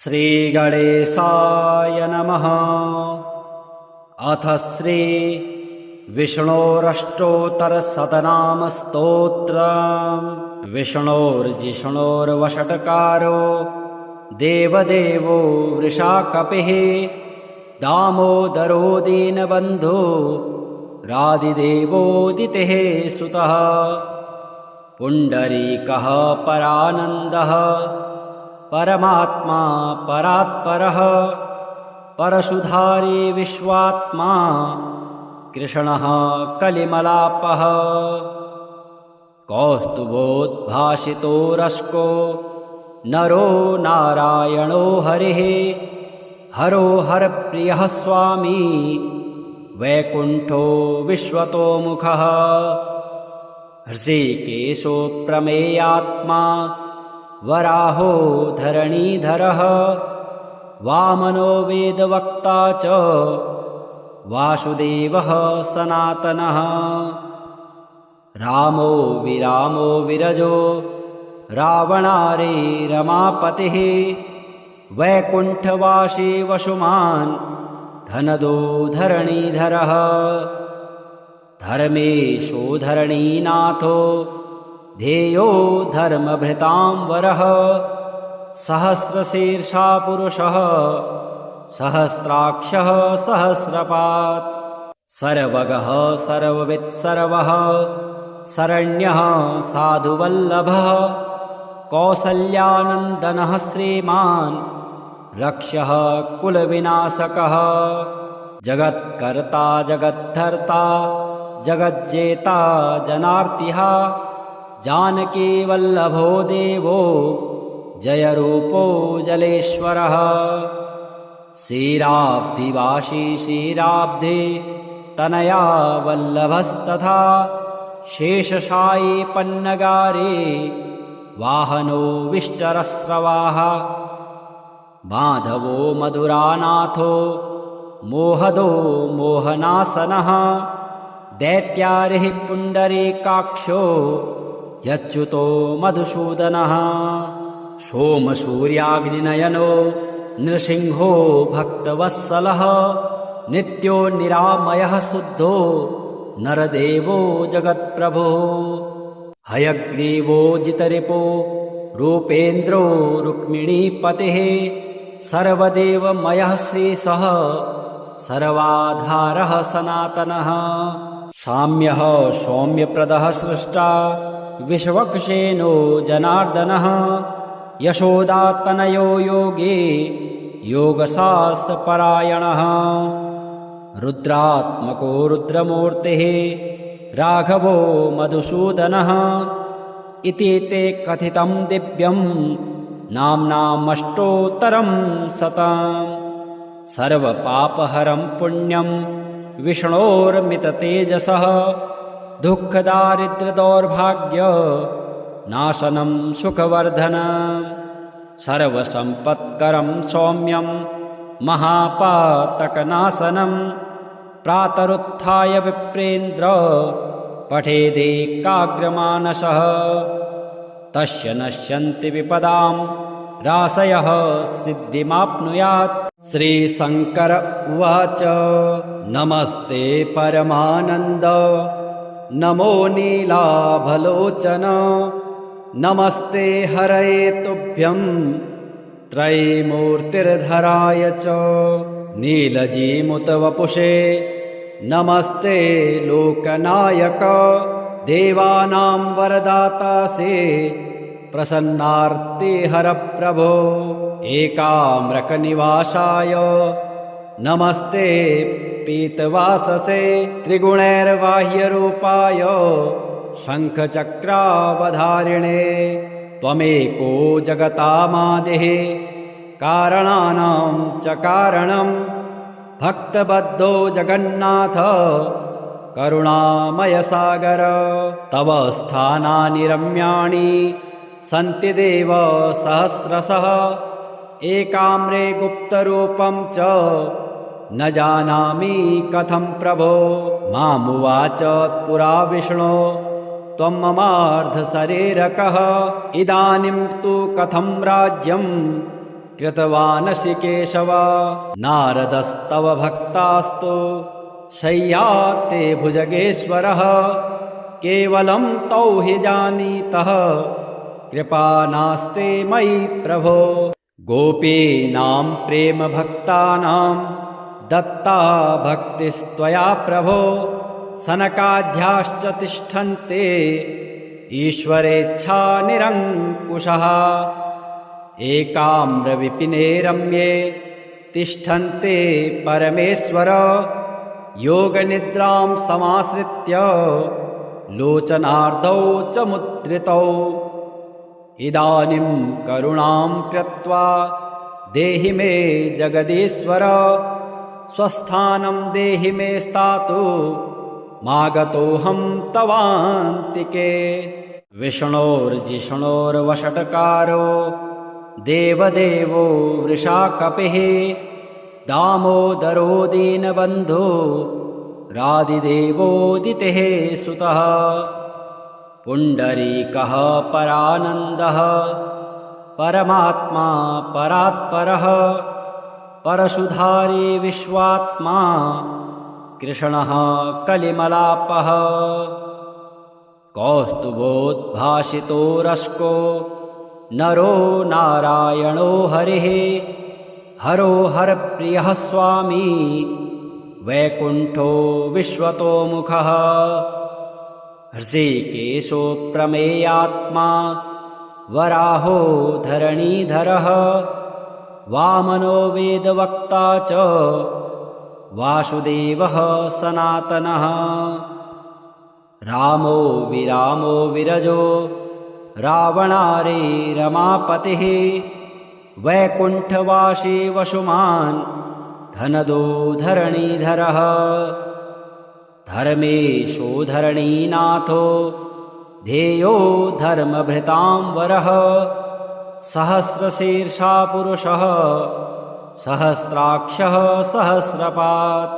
श्रीगणेशाय नमः। अथ श्री विष्णोरष्टोत्तरशतनामस्तोत्रम्। विष्णोर्जिष्णोर्वषट्कारो देवदेवो वृषाकपिः, दामोदरो दीनबन्धो रादिदेवोदितेः सुतः, पुण्डरीकः परानन्दः परमात्मा परात्परः, परशुधारी विश्वात्मा कृष्णः कलिमलापः। कौस्तुभोद्भासितो रश्को नरो नारायणो हरिः, हरो हरप्रियः स्वामी वैकुण्ठो विश्वतोमुखः। हृषीकेशो प्रमेयात्मा वराहो धरणीधरः, वामनो वेदवक्ता च वासुदेवः सनातनः। रामो विरामो विरजो रावणारे रमापतिः, वैकुण्ठवासी वसुमान् धनदो धरणीधरः। धर्मेशो धरणीनाथो ध्येयो धर्मभृतां वरः, सहस्रशीर्षा पुरुषः सहस्राक्षः सहस्रपात्। सर्वगः सर्ववित्सर्वः शरण्यः साधुवल्लभः, कौसल्यानन्दनः श्रीमान् रक्षः कुलविनाशकः। जगत्कर्ता जगद्धर्ता जगज्जेता जनार्तिः, जानकीवल्लभो देवो जयरूपो जलेश्वरः। क्षीराब्धिवासी क्षीराब्धे तनया वल्लभस्तथा, शेषशायी पन्नगारे वाहनो विष्टरस्रवाः। माधवो मधुरानाथो मोहदो मोहनासनः, दैत्यारिः पुण्डरीकाक्षो यच्युतो मधुसूदनः। सोमसूर्याग्निनयनो नृसिंहो भक्तवत्सलः, नित्यो निरामयः शुद्धो नरदेवो जगत्प्रभुः। हयग्रीवो जितरिपो रूपेन्द्रो रुक्मिणीपतिः, सर्वदेवमयः श्रीशः सर्वाधारः सनातनः। साम्यः सौम्यप्रदः सृष्टा विश्वक्सेनो जनार्दनः, यशोदातनयो योगी योगशास्त्रपरायणः। रुद्रात्मको रुद्रमूर्तिः राघवो मधुसूदनः, इति ते कथितं दिव्यं नाम्नामष्टोत्तरं शतम्। सर्वपापहरं पुण्यं विष्णोर्मिततेजसः, दुःखदारिद्र्यदौर्भाग्य नाशनं सुखवर्धनं। सर्वसम्पत्करं सौम्यं महापातकनाशनं, प्रातरुत्थाय विप्रेन्द्र पठेदेकाग्रमानसः। तस्य नश्यन्ति विपदां राशयः सिद्धिमाप्नुयात्। श्रीशङ्कर उवाच। नमस्ते परमानन्द नमो नीलाभलोचन, नमस्ते हरये तुभ्यं त्रयीमूर्तिर्धराय च। नीलजीमुतवपुषे नमस्ते लोकनायक, देवानां वरदातासे प्रसन्नार्ते हरप्रभो। एकाम्रकनिवासाय नमस्ते पीतवाससे, त्रिगुणैर्बाह्यरूपाय शङ्खचक्रावधारिणे। त्वमेको जगतामादिः कारणानां च कारणं, भक्तबद्धो जगन्नाथ करुणामयसागर। तव स्थानानि रम्याणि सन्ति देव सहस्रशः, एकाम्रे गुप्तरूपं च न जानामि कथं प्रभो। मामुवाच पुरा विष्णो त्वं ममार्धशरीरकः, इदानीं तु कथं राज्यं कृतवानसि केशव। नारदस्तव भक्तास्तु शय्याते भुजगेश्वरः। केवलं तौ हि जानीतः कृपा नास्ते मयि प्रभो। गोपीनां प्रेम भक्तानां दत्ता भक्तिस्त्वया प्रभो। सनकाद्याश्च तिष्ठन्ते ईश्वरेच्छा निरङ्कुशः। एकाम्रविपिने रम्ये तिष्ठन्ते परमेश्वर। योगनिद्रां समाश्रित्य लोचनार्धौ च मुद्रितौ। इदानीं करुणां कृत्वा देहि मे जगदीश्वर। स्वस्थानं देहि मे स्थातु मागतोऽहं तवान्तिके। विष्णोर्जिष्णोर्वषट्कारो देवदेवो वृषाकपिः। दामोदरो दीनबन्धो रादिदेवोदितेः सुतः। पुण्डरीकः परानन्दः परमात्मा परात्परः। परशुधारी विश्वात्मा कृष्णः कलिमलापः। कौस्तुभोद्भासितो रश्को नरो नारायणो हरिः। हरो हरप्रियः स्वामी वैकुण्ठो विश्वतोमुखः। हृषीकेशो प्रमेयात्मा वराहो धरणीधरः। वामनो वेदवक्ता च वासुदेवः सनातनः। रामो विरामो विरजो रावणारे रमापतिः। वैकुण्ठवासी वसुमान् धनदो धरणीधरः। धर्मेशो धरणीनाथो ध्येयो धर्मभृतां वरः। सहस्रशीर्षा पुरुषः सहस्राक्षः सहस्रपात्।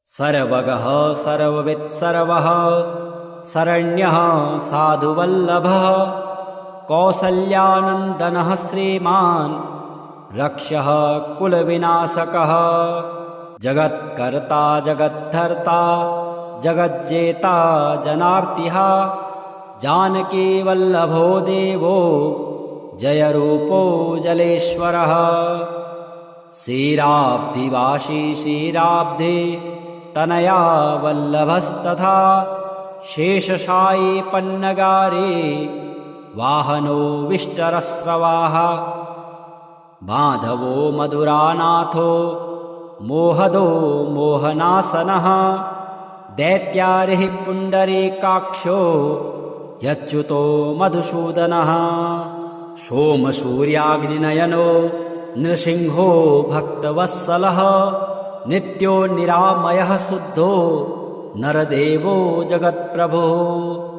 सर्वगः सर्ववित्सर्वः शरण्यः साधुवल्लभः। कौसल्यानन्दनः श्रीमान् रक्षः कुलविनाशकः। जगत्कर्ता जगद्धर्ता जगज्जेता जनार्तिः। जानकीवल्लभो देवो जयरूपो जलेश्वरः। क्षीराब्धिवासी क्षीराब्धे तनया वल्लभस्तथा। शेषशायी पन्नगारे वाहनो विष्टरस्रवाः। माधवो मधुरानाथो मोहदो मोहनासनः। दैत्यारिः पुण्डरीकाक्षो यच्युतो मधुसूदनः। सोमसूर्याग्निनयनो नृसिंहो भक्तवत्सलः। नित्यो निरामयः शुद्धो नरदेवो जगत्प्रभुः।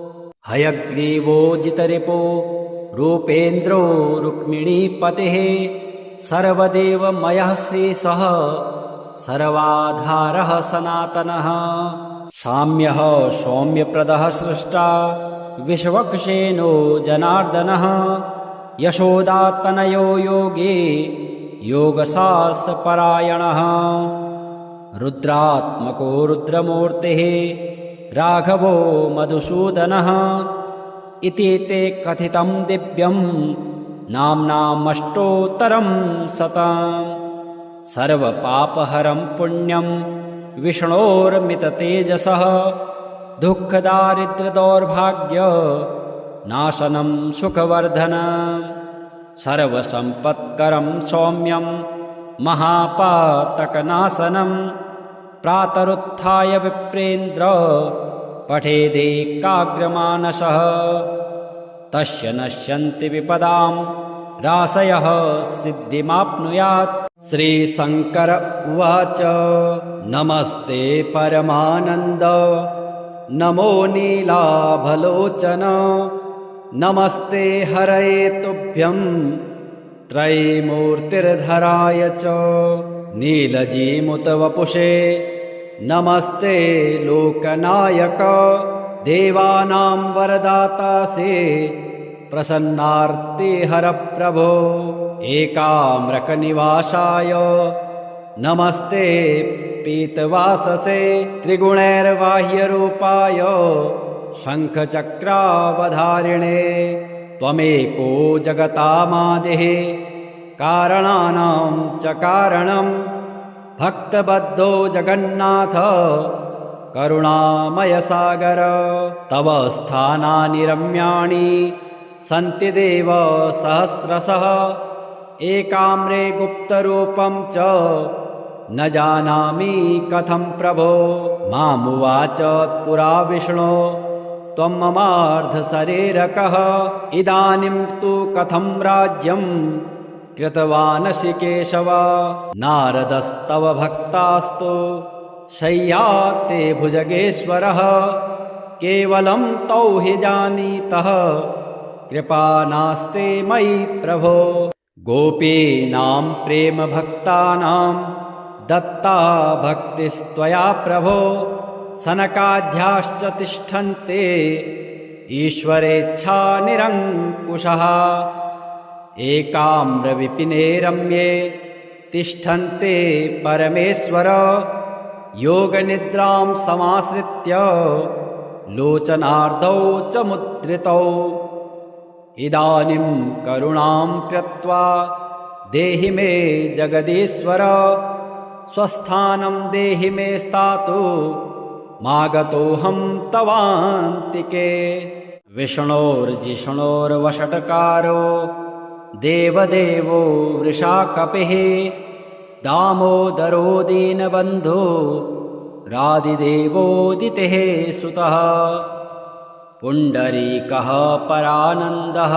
हयग्रीवो जितरिपो रूपेन्द्रो रुक्मिणीपतिः। सर्वदेवमयः श्रीशः सर्वाधारः सनातनः। साम्यः सौम्यप्रदः सृष्टा विश्वक्सेनो जनार्दनः। यशोदातनयो योगे योगशास्त्रपरायणः। रुद्रात्मको रुद्रमूर्तिः राघवो मधुसूदनः। इति ते कथितं दिव्यं नाम्नामष्टोत्तरं शतम्। सर्वपापहरं पुण्यं विष्णोर्मिततेजसः। दुःखदारिद्र्यदौर्भाग्य नाशनं सुखवर्धनम्। सर्वसम्पत्करं सौम्यं महापातकनाशनं। प्रातरुत्थाय विप्रेन्द्र पठेदेकाग्रमानसः। तस्य नश्यन्ति विपदां राशयः सिद्धिमाप्नुयात्। श्रीशङ्कर उवाच नमस्ते परमानन्द नमो नीलाभलोचन। नमस्ते हरये तुभ्यं त्रयीमूर्तिर्धराय च। नीलजीमुतवपुषे नमस्ते लोकनायक। देवानां वरदातासे प्रसन्नार्तिहर प्रभो। एकाम्रकनिवासाय नमस्ते पीतवाससे त्रिगुणैर्बाह्यरूपाय शङ्खचक्रावधारिणे त्वमेको जगतामादिः कारणानां च कारणं भक्तबद्धो जगन्नाथ करुणामयसागर तव स्थानानि रम्याणि सन्ति देव सहस्रशः एकाम्रे गुप्तरूपं च न जानामि कथं प्रभो मामुवाच पुरा विष्णो त्वं ममार्धशरीरकः इदानीं तु कथं राज्यं कृतवानसि केशव नारदस्तव भक्तास्तु शय्याते भुजगेश्वरः केवलं तौ हि जानीतः कृपा नास्ते मयि प्रभो गोपीनां प्रेमभक्तानां दत्ता भक्तिस्त्वया प्रभो सनकाद्याश्च तिष्ठन्ते ईश्वरेच्छा निरङ्कुशः एकाम्रविपिने रम्ये तिष्ठन्ते परमेश्वर योगनिद्रां समाश्रित्य लोचनार्धौ च मुद्रितौ इदानीं करुणां कृत्वा देहि मे जगदीश्वर स्वस्थानं देहि मे स्थातु मागतोऽहं तवान्तिके विष्णोर्जिष्णोर्वषट्कारो देवदेवो वृषाकपिः दामोदरो दीनबन्धो रादिदेवोदितेः सुतः पुण्डरीकः परानन्दः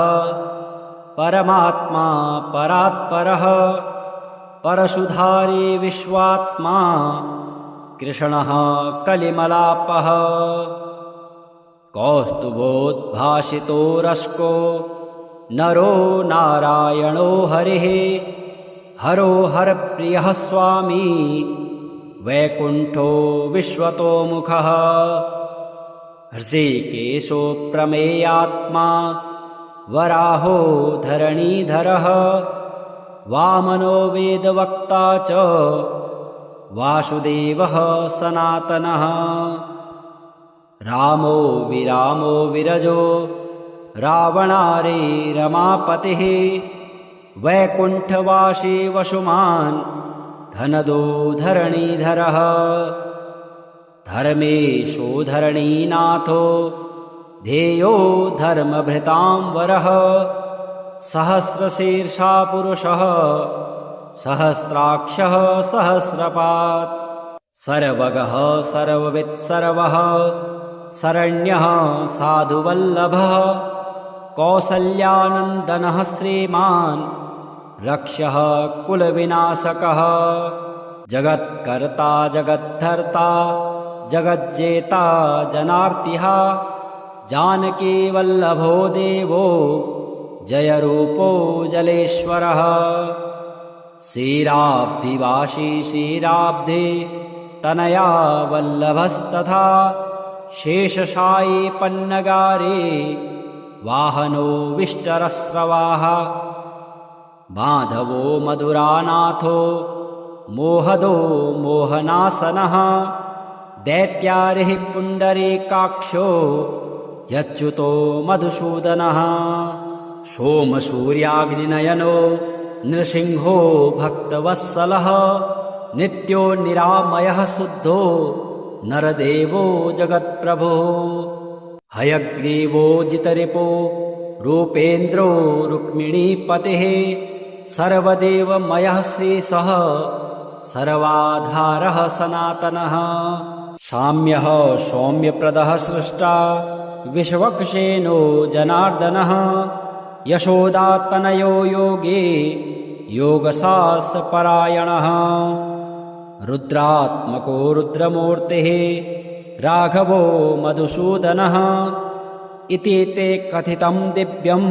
परमात्मा परात्परः परशुधारी विश्वात्मा कृष्णः कलिमलापः कौस्तुभोद्भासितो रश्को नरो नारायणो हरिः हरो हरप्रियः स्वामी वैकुण्ठो विश्वतोमुखः हृषीकेशो प्रमेयात्मा वराहो धरणीधरः वामनो वेदवक्ता च वासुदेवः सनातनः रामो विरामो विरजो रावणारे रमापतिः वैकुण्ठवासी वसुमान् धनदो धरणीधरः धर्मेशो धरणीनाथो ध्येयो धर्मभृतां वरः सहस्रशीर्षा पुरुषः सहस्राक्षः सहस्रपात् सर्वगः सर्ववित्सर्वः शरण्यः साधुवल्लभः कौसल्यानन्दनः श्रीमान् रक्षः कुलविनाशकः जगत्कर्ता जगद्धर्ता जगज्जेता जनार्तिः जानकीवल्लभो देवो जयरूपो जलेश्वरः क्षीराब्धिवासी क्षीराब्धे तनया वल्लभस्तथा शेषशायी पन्नगारे वाहनो विष्टरस्रवाः माधवो मधुरानाथो मोहदो मोहनासनः दैत्यारिः पुण्डरीकाक्षो यच्युतो मधुसूदनः सोमसूर्याग्निनयनो नृसिंहो भक्तवत्सलः नित्यो निरामयः शुद्धो नरदेवो जगत्प्रभुः हयग्रीवो जितरिपो रूपेन्द्रो रुक्मिणीपतिः सर्वदेवमयः श्रीशः सर्वाधारः सनातनः साम्यः सौम्यप्रदः सृष्टा विश्वक्सेनो जनार्दनः यशोदातनयो योगे योगशास्त्रपरायणः रुद्रात्मको रुद्रमूर्तिः राघवो मधुसूदनः इति ते कथितं दिव्यं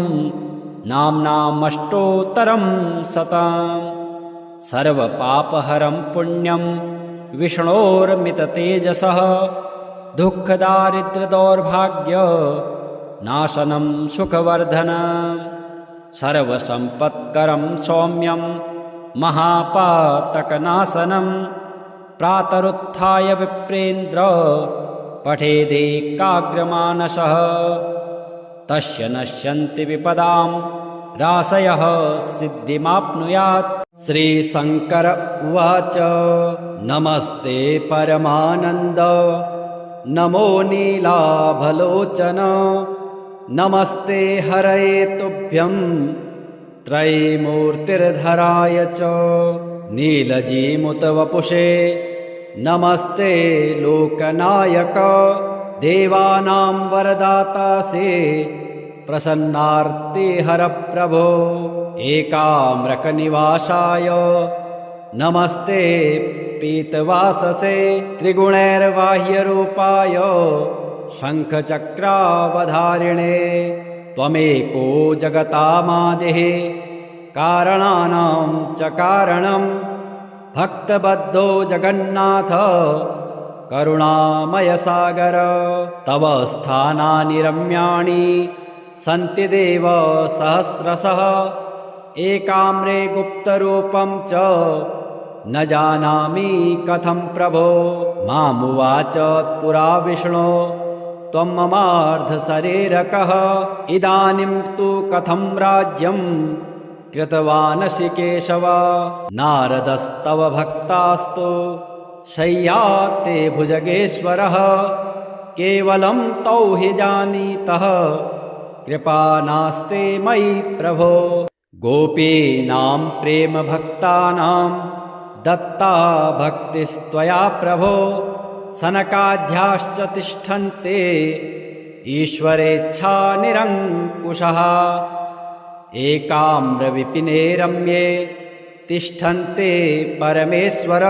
नाम्नामष्टोत्तरं शतम् सर्वपापहरं पुण्यं विष्णोर्मिततेजसः दुःखदारिद्र्यदौर्भाग्य नाशनं सुखवर्धनं सर्वसम्पत्करं सौम्यं महापातकनाशनं प्रातरुत्थाय विप्रेन्द्र पठेदेकाग्रमानसः तस्य नश्यन्ति विपदां राशयः सिद्धिमाप्नुयात्। श्रीशङ्कर उवाच नमस्ते परमानन्द नमो नीलाभलोचन नमस्ते हरये तुभ्यं त्रयीमूर्तिर्धराय च नीलजीमुतवपुषे नमस्ते लोकनायक देवानां वरदातासे प्रसन्नार्ते हरप्रभो एकाम्रकनिवासाय नमस्ते पीतवाससे त्रिगुणैर्बाह्यरूपाय शङ्खचक्रावधारिणे त्वमेको जगतामादिः कारणानां च कारणं भक्तबद्धो जगन्नाथ करुणामयसागर तव स्थानानि रम्याणि सन्ति देव सहस्रशः एकाम्रे गुप्तरूपं च न जानामि कथं प्रभो। मामुवाच पुरा विष्णो त्वं ममार्धशरीरकः इदानीं तु कथं राज्यं कृतवानसि केशव। नारदस्तव भक्तास्तु शय्याते भुजगेश्वरः केवलं तौ हि जानीतः कृपा नास्ते मयि प्रभो। गोपीनां प्रेमभक्तानां दत्ता भक्तिस्त्वया प्रभो सनकाद्याश्च तिष्ठन्ते ईश्वरेच्छा निरङ्कुशः एकाम्रविपिने रम्ये तिष्ठन्ते परमेश्वर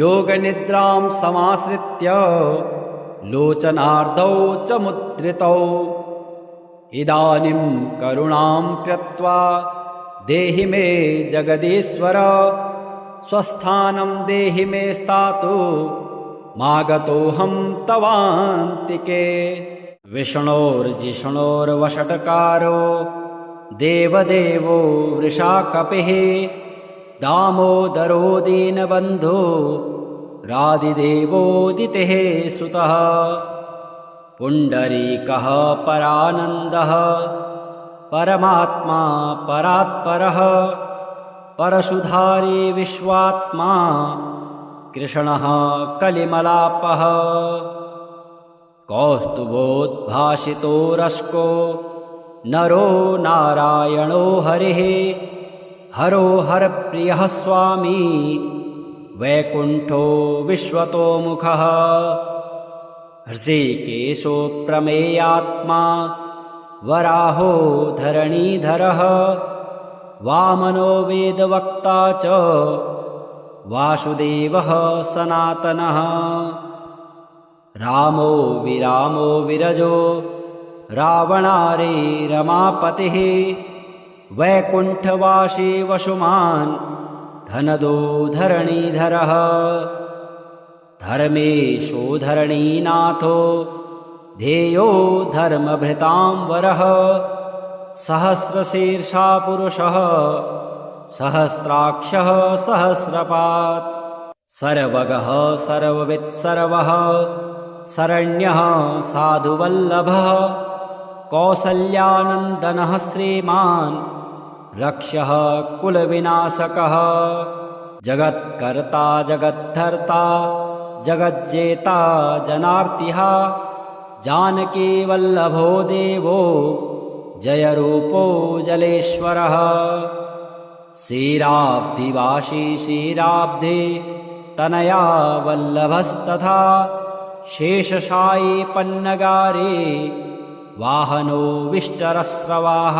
योगनिद्रां समाश्रित्य लोचनार्धौ च मुद्रितौ। इदानीं करुणां कृत्वा देहि मे जगदीश्वर स्वस्थानं देहि मे स्थातु मागतोऽहं तवान्तिके। विष्णोर्जिष्णोर्वषट्कारो देवदेवो वृषाकपिः दामोदरो दीनबन्धो रादिदेवोदितेः सुतः पुण्डरीकः परानन्दः परमात्मा परात्परः परशुधारी विश्वात्मा कृष्णः कलिमलापः कौस्तुभोद्भासितो रश्को नरो नारायणो हरिः हरो हरप्रियः स्वामी वैकुण्ठो विश्वतोमुखः हृषीकेशो प्रमेयात्मा वराहो धरणीधरः वामनो वेदवक्ता च वासुदेवः सनातनः रामो विरामो विरजो रावणारे रमापतिः वैकुण्ठवासी वसुमान् धनदो धरणीधरः धर्मेशो धरणीनाथो ध्येयो धर्मभृतां वरः सहस्रशीर्षा पुरुषः सहस्राक्षः सहस्रपात् सर्वगः सर्ववित्सर्वः शरण्यः साधुवल्लभः कौसल्यानन्दनः श्रीमान् रक्षः कुलविनाशकः जगत्कर्ता जगद्धर्ता जगज्जेता जनार्तिः जानकीवल्लभो देवो जयरूपो जलेश्वरः क्षीराब्धिवासी क्षीराब्धे तनया वल्लभस्तथा शेषशायी पन्नगारे वाहनो विष्टरस्रवाः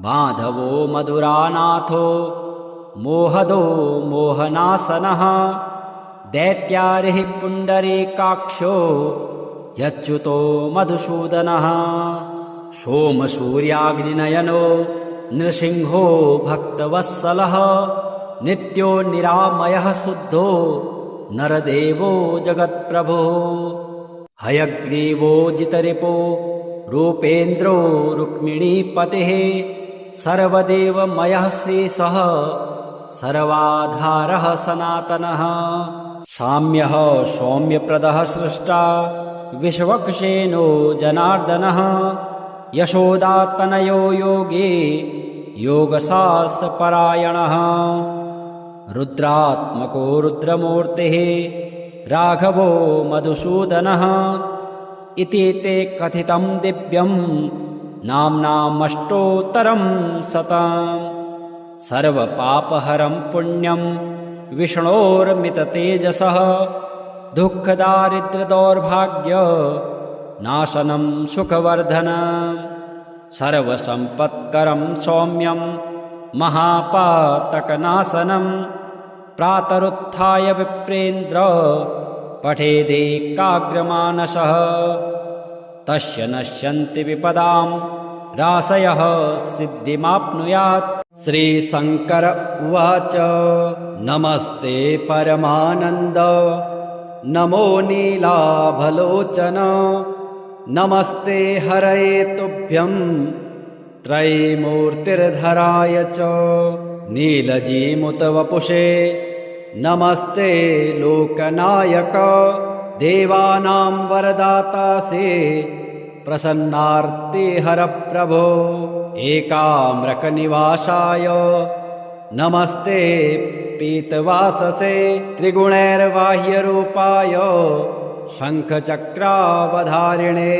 माधवो मधुरानाथो मोहदो मोहनासनः दैत्यारिः पुण्डरीकाक्षो यच्युतो मधुसूदनः सोमसूर्याग्निनयनो नृसिंहो भक्तवत्सलः नित्यो निरामयः शुद्धो नरदेवो जगत्प्रभुः हयग्रीवो जितरिपो रूपेन्द्रो रुक्मिणीपतिः सर्वदेवमयः श्रीशः सर्वाधारः सनातनः साम्यः सौम्यप्रदः सृष्टा विश्वक्सेनो जनार्दनः यशोदातनयो योगे योगशास्त्रपरायणः रुद्रात्मको रुद्रमूर्तिः राघवो मधुसूदनः इति ते कथितं दिव्यं नाम्नामष्टोत्तरं शतम् सर्वपापहरं पुण्यं विष्णोर्मिततेजसः दुःखदारिद्र्यदौर्भाग्य नाशनं सुखवर्धनं सर्वसम्पत्करं सौम्यं महापातकनाशनं प्रातरुत्थाय विप्रेन्द्र पठेदेकाग्रमानसः तस्य नश्यन्ति विपदां राशयः सिद्धिमाप्नुयात्। श्रीशङ्कर उवाच नमस्ते परमानन्द नमो नीलाभलोचन नमस्ते हरये तुभ्यं त्रयीमूर्तिर्धराय च नीलजीमुतवपुषे नमस्ते लोकनायक देवानां वरदातासे प्रसन्नार्ते हरप्रभो एकाम्रकनिवासाय नमस्ते पीतवाससे त्रिगुणैर्बाह्यरूपाय शङ्खचक्रावधारिणे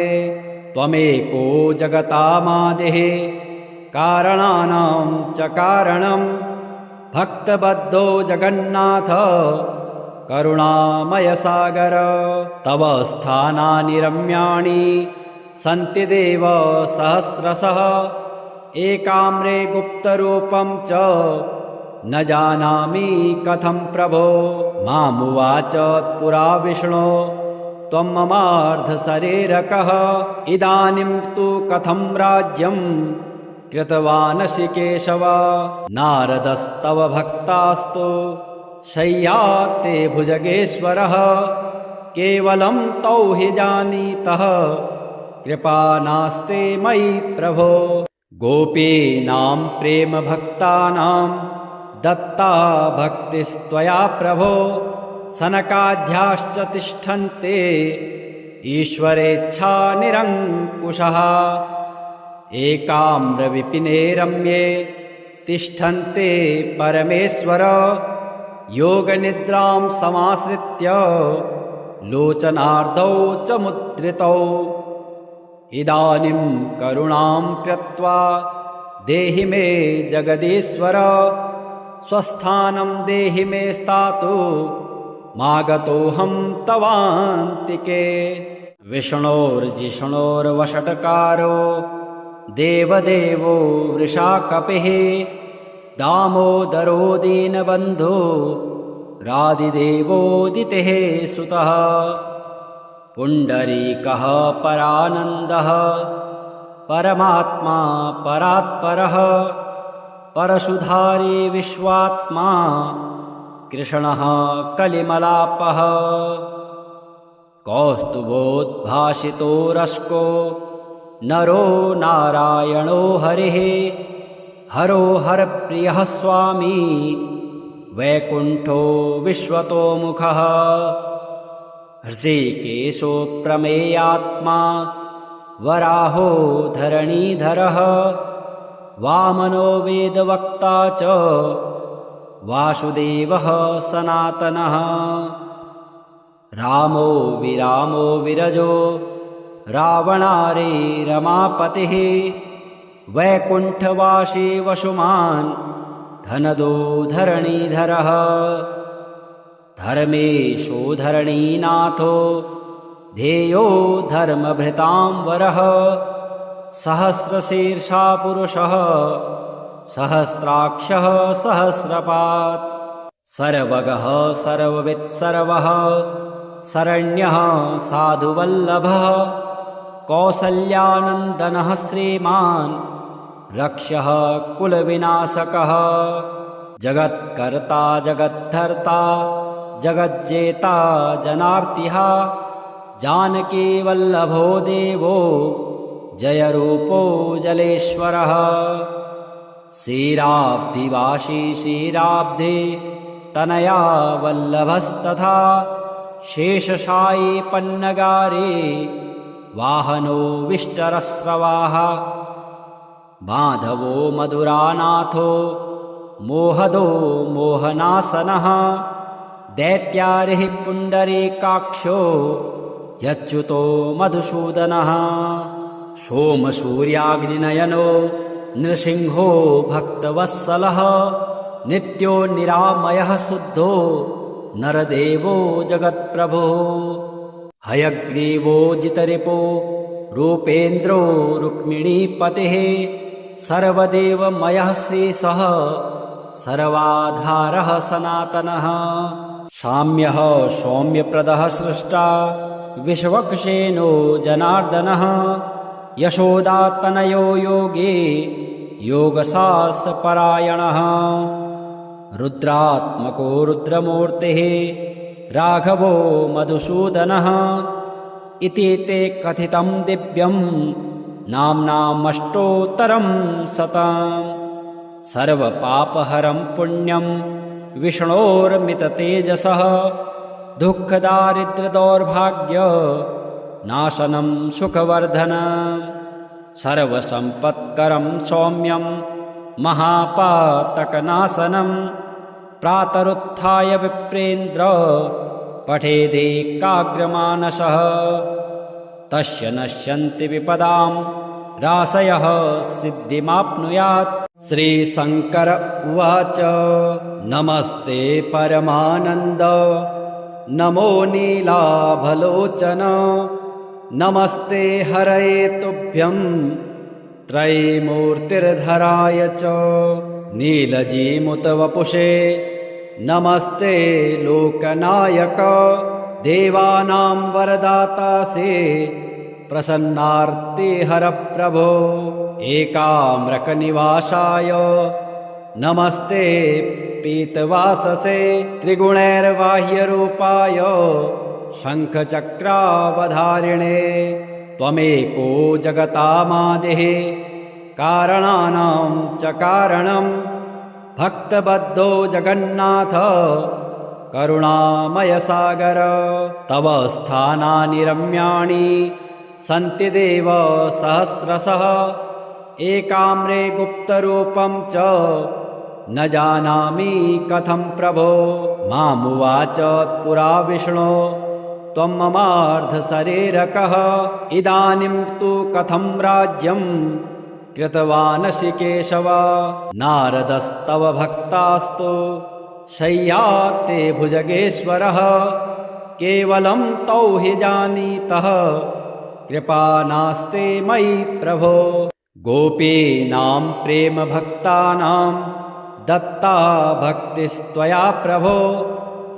त्वमेको जगतामादिः कारणानां च कारणं भक्तबद्धो जगन्नाथ करुणामयसागर तव स्थानानि रम्याणि सन्ति देव सहस्रशः एकाम्रे गुप्तरूपं च न जानामि कथं प्रभो मामुवाच पुरा विष्णो त्वं ममार्धशरीरकः इदानीं तु कथं राज्यं कृतवानसि केशव नारदस्तव भक्तास्तु शय्याते भुजगेश्वरः केवलं तौ हि जानीतः कृपा नास्ते मयि प्रभो गोपीनां प्रेमभक्तानां दत्ता भक्तिस्त्वया प्रभो सनकाद्याश्च तिष्ठन्ते ईश्वरेच्छा निरङ्कुशः एकाम्रविपिने रम्ये तिष्ठन्ते परमेश्वर योगनिद्रां समाश्रित्य लोचनार्धौ च मुद्रितौ इदानीं करुणां कृत्वा देहि मे जगदीश्वर स्वस्थानं देहि मे स्थातु मागतोऽहं तवान्तिके विष्णोर्जिष्णोर्वषट्कारो देवदेवो वृषाकपिः दामोदरो दीनबन्धो रादिदेवोदितेः सुतः पुण्डरीकः परानन्दः परमात्मा परात्परः परशुधारी विश्वात्मा कृष्णः कलिमलापः कौस्तुभोद्भासितो रश्को नरो नारायणो हरिः हरो हरप्रियः स्वामी वैकुण्ठो विश्वतोमुखः हृषीकेशो प्रमेयात्मा वराहो धरणीधरः वामनो वेदवक्ता च वासुदेवः सनातनः रामो विरामो विरजो रावणारे रमापतिः वैकुण्ठवासी वसुमान् धनदो धरणीधरः धर्मेशो धरणीनाथो ध्येयो धर्मभृतां वरः सहस्रशीर्षा पुरुषः सहस्राक्षः सहस्रपात् सर्वगः सर्ववित्सर्वः शरण्यः साधुवल्लभः कौसल्यानन्दनः श्रीमान् रक्षः कुलविनाशकः जगत्कर्ता जगद्धर्ता जगज्जेता जनार्तिः जानकीवल्लभो देवो जयरूपो जलेश्वरः क्षीराब्धिवासी क्षीराब्धे तनया वल्लभस्तथा शेषशायी पन्नगारे वाहनो विष्टरस्रवाः माधवो मधुरानाथो मोहदो मोहनासनः दैत्यारिः पुण्डरीकाक्षो यच्युतो मधुसूदनः सोमसूर्याग्निनयनो नृसिंहो भक्तवत्सलः नित्यो निरामयः शुद्धो नरदेवो जगत्प्रभुः हयग्रीवो जितरिपो रूपेन्द्रो रुक्मिणीपतिः सर्वदेवमयः श्रीशः सर्वाधारः सनातनः साम्यः सौम्यप्रदः सृष्टा विश्वक्सेनो जनार्दनः यशोदातनयो योगे योगशास्त्रपरायणः रुद्रात्मको रुद्रमूर्तिः राघवो मधुसूदनः इति ते कथितं दिव्यं नाम्नामष्टोत्तरं शतम् सर्वपापहरं पुण्यं विष्णोर्मिततेजसः दुःखदारिद्र्यदौर्भाग्य नाशनं सुखवर्धनं सर्वसम्पत्करं सौम्यं महापातकनाशनं प्रातरुत्थाय विप्रेन्द्र पठेदेकाग्रमानसः तस्य नश्यन्ति विपदां राशयः सिद्धिमाप्नुयात्। श्रीशङ्कर उवाच नमस्ते परमानन्द नमो नीलाभलोचन नमस्ते हरये तुभ्यं त्रयीमूर्तिर्धराय च नीलजीमुतवपुषे नमस्ते लोकनायक देवानां वरदातासे प्रसन्नार्ते हरप्रभो एकाम्रकनिवासाय नमस्ते पीतवाससे त्रिगुणैर्बाह्यरूपाय शङ्खचक्रावधारिणे त्वमेको जगतामादिः कारणानां च कारणं भक्तबद्धो जगन्नाथ करुणामयसागर तव स्थानानि रम्याणि सन्ति देव सहस्रशः एकाम्रे गुप्तरूपं च न जानामि कथं प्रभो मामुवाच पुरा विष्णो त्वं ममार्धशरीरकः इदानीं तु कथं राज्यं कृतवानसि केशव नारदस्तव भक्तास्तु शय्याते भुजगेश्वरः केवलं तौ हि जानीतः कृपा नास्ते मयि प्रभो गोपीनां प्रेमभक्तानां दत्ता भक्तिस्त्वया प्रभो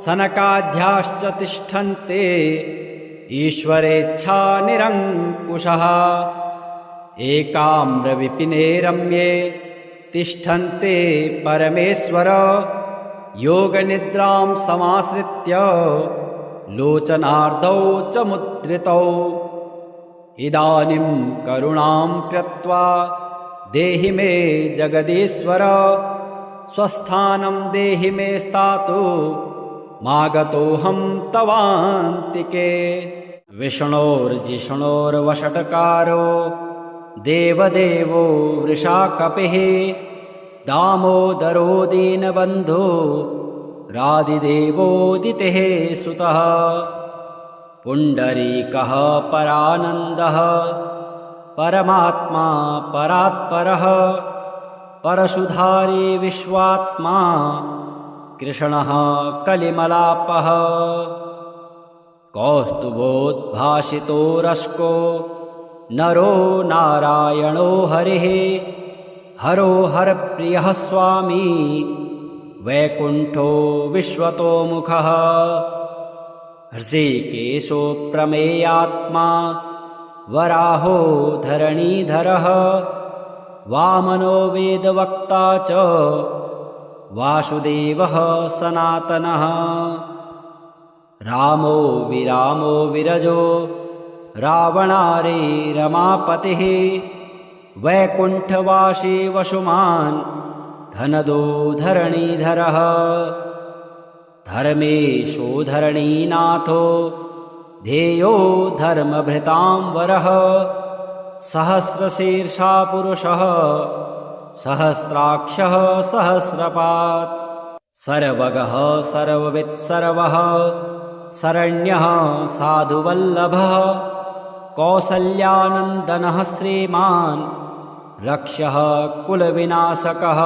सनकाद्याश्च तिष्ठन्ते ईश्वरेच्छा निरङ्कुशः एकाम्रविपिने रम्ये तिष्ठन्ते परमेश्वर योगनिद्रां समाश्रित्य लोचनार्धौ च मुद्रितौ इदानीं करुणां कृत्वा देहि मे जगदीश्वर स्वस्थानं देहि मे स्थातु मागतोऽहं तवान्तिके विष्णोर्जिष्णोर्वषट्कारो देवदेवो वृषाकपिः दामोदरो दीनबन्धो रादिदेवोदितेः सुतः पुण्डरीकः परानन्दः परमात्मा परात्परः परशुधारी विश्वात्मा कृष्णः कलिमलापः कौस्तुभोद्भासितो रश्को नरो नारायणो हरिः हरो हरप्रियः स्वामी वैकुण्ठो विश्वतोमुखः हृषीकेशो प्रमेयात्मा वराहो धरणीधरः वामनो वेदवक्ता च वासुदेवः सनातनः रामो विरामो विरजो रावणारे रमापतिः वैकुण्ठवासी वसुमान् धनदो धरणीधरः धर्मेशो धरणीनाथो ध्येयो धर्मभृतां वरः सहस्रशीर्षा पुरुषः सहस्राक्षः सहस्रपात् सर्वगः सर्ववित् सर्वः शरण्यः साधुवल्लभः कौसल्यानन्दनः श्रीमान् रक्षः कुलविनाशकः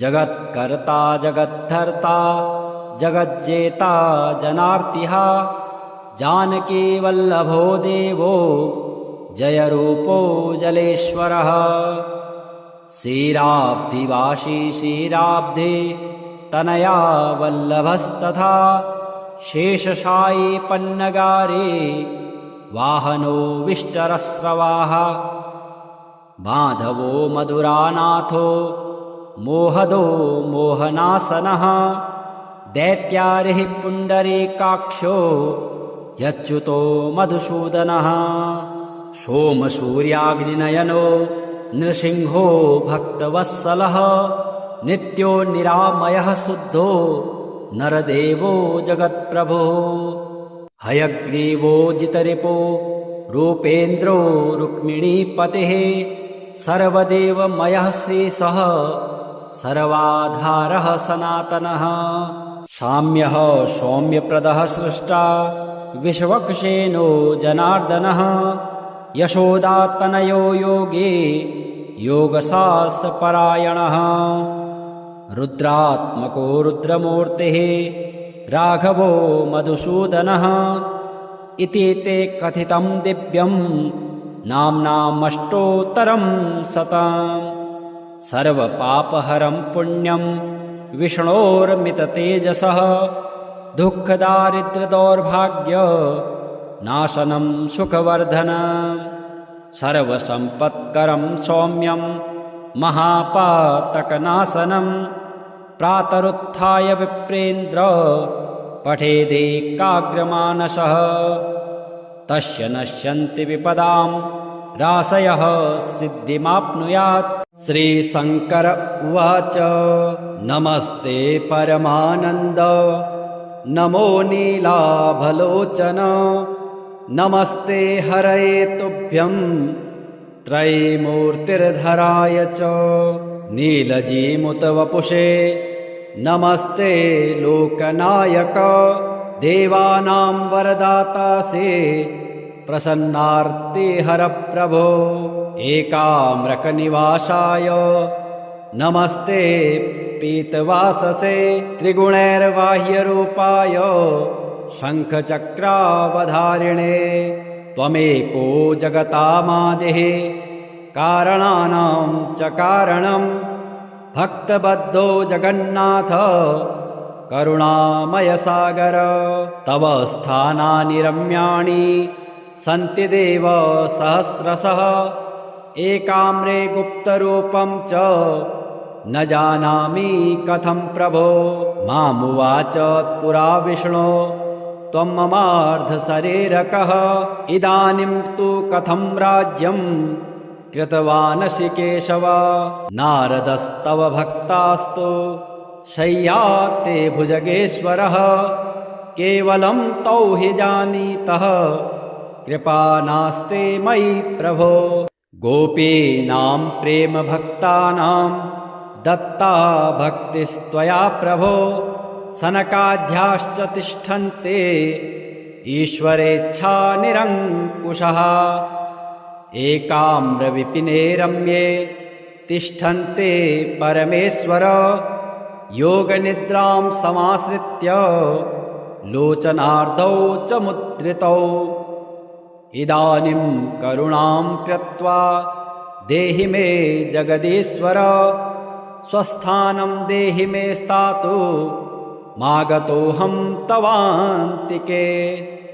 जगत्कर्ता जगद्धर्ता जगज्जेता जनार्तिः जानकीवल्लभो देवो जयरूपो जलेश्वरः क्षीराब्धिवासी क्षीराब्धे तनया वल्लभस्तथा शेषशायी पन्नगारे वाहनो विष्टरस्रवाः माधवो मधुरानाथो मोहदो मोहनासनः दैत्यारिः पुण्डरीकाक्षो यच्युतो मधुसूदनः सोमसूर्याग्निनयनो नृसिंहो भक्तवत्सलः नित्यो निरामयः शुद्धो नरदेवो जगत्प्रभुः हयग्रीवो जितरिपो रूपेन्द्रो रुक्मिणीपतिः सर्वदेवमयः श्रीशः सर्वाधारः सनातनः साम्यः सौम्यप्रदः सृष्टा विश्वक्सेनो जनार्दनः यशोदातनयो योगे योगशास्त्रपरायणः रुद्रात्मको रुद्रमूर्तिः राघवो मधुसूदनः इति ते कथितं दिव्यं नाम्नामष्टोत्तरं शतम् सर्वपापहरं पुण्यं विष्णोर्मिततेजसः दुःखदारिद्र्यदौर्भाग्य नाशनं सुखवर्धनं सर्वसम्पत्करं सौम्यं महापातकनाशनं प्रातरुत्थाय विप्रेन्द्र पठेदेकाग्रमानसः तस्य नश्यन्ति विपदां राशयः सिद्धिमाप्नुयात्। श्रीशङ्कर उवाच नमस्ते परमानन्द नमो नीलाभलोचन नमस्ते हरये तुभ्यं त्रयीमूर्तिर्धराय च नीलजीमुतवपुषे नमस्ते लोकनायक देवानां वरदातासे प्रसन्नार्ते हरप्रभो एकाम्रकनिवासाय नमस्ते पीतवाससे त्रिगुणैर्बाह्यरूपाय शङ्खचक्रावधारिणे त्वमेको जगतामादिः कारणानां च कारणं भक्तबद्धो जगन्नाथ करुणामयसागर तव स्थानानि रम्याणि सन्ति देव सहस्रशः एकाम्रे गुप्तरूपं च न जानामि कथं प्रभो मामुवाच पुरा विष्णो त्वं ममार्धशरीरकः इदानीं तु कथं राज्यं कृतवानसि केशव नारदस्तव भक्तास्तु शय्याते भुजगेश्वरः केवलं तौ हि जानीतः कृपा नास्ते मयि प्रभो गोपीनां प्रेमभक्तानां दत्ता भक्तिस्त्वया प्रभो सनकाद्याश्च तिष्ठन्ते ईश्वरेच्छा निरङ्कुशः एकाम्रविपिने रम्ये तिष्ठन्ते परमेश्वर योगनिद्रां समाश्रित्य लोचनार्धौ च मुद्रितौ इदानीं करुणां कृत्वा देहि मे जगदीश्वर स्वस्थानं देहि मे स्थातु मागतोऽहं तवान्तिके।